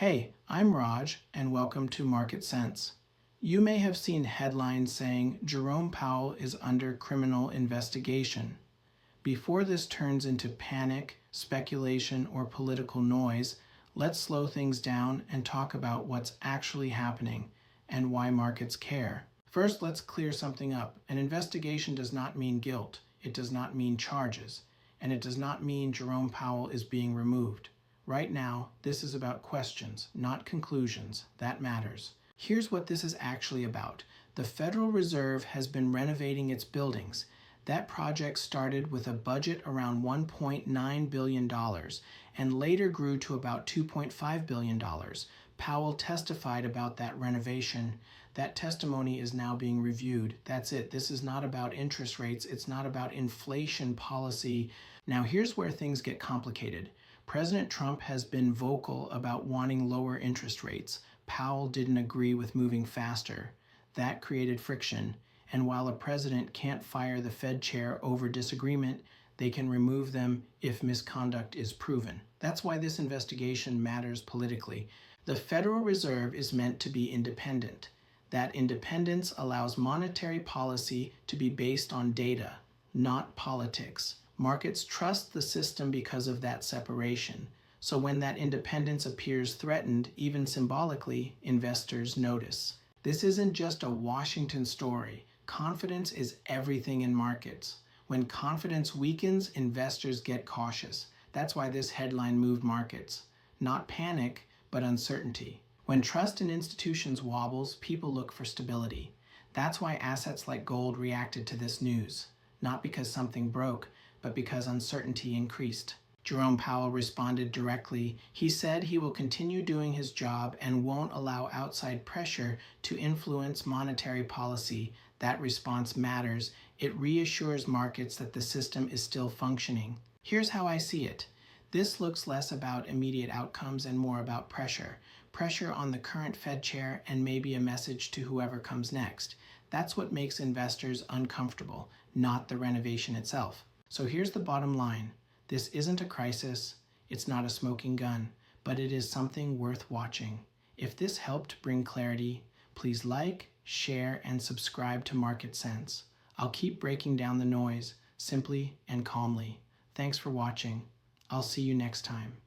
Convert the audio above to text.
Hey, I'm Raj, and welcome to MarketSense. You may have seen headlines saying Jerome Powell is under criminal investigation. Before this turns into panic, speculation, or political noise, let's slow things down and talk about what's actually happening and why markets care. First, let's clear something up. An investigation does not mean guilt, it does not mean charges, and it does not mean Jerome Powell is being removed. Right now, this is about questions, not conclusions. That matters. Here's what this is actually about. The Federal Reserve has been renovating its buildings. That project started with a budget around $1.9 billion and later grew to about $2.5 billion. Powell testified about that renovation. That testimony is now being reviewed. That's it. This is not about interest rates. It's not about inflation policy. Now, here's where things get complicated. President Trump has been vocal about wanting lower interest rates. Powell didn't agree with moving faster. That created friction. And while a president can't fire the Fed chair over disagreement, they can remove them if misconduct is proven. That's why this investigation matters politically. The Federal Reserve is meant to be independent. That independence allows monetary policy to be based on data, not politics. Markets trust the system because of that separation. So when that independence appears threatened, even symbolically, investors notice. This isn't just a Washington story. Confidence is everything in markets. When confidence weakens, investors get cautious. That's why this headline moved markets. Not panic, but uncertainty. When trust in institutions wobbles, people look for stability. That's why assets like gold reacted to this news. Not because something broke, but because uncertainty increased. Jerome Powell responded directly. He said he will continue doing his job and won't allow outside pressure to influence monetary policy. That response matters. It reassures markets that the system is still functioning. Here's how I see it. This looks less about immediate outcomes and more about pressure. Pressure on the current Fed chair and maybe a message to whoever comes next. That's what makes investors uncomfortable, not the renovation itself. So here's the bottom line. This isn't a crisis, it's not a smoking gun, but it is something worth watching. If this helped bring clarity, please like, share, and subscribe to MarketSense. I'll keep breaking down the noise, simply and calmly. Thanks for watching. I'll see you next time.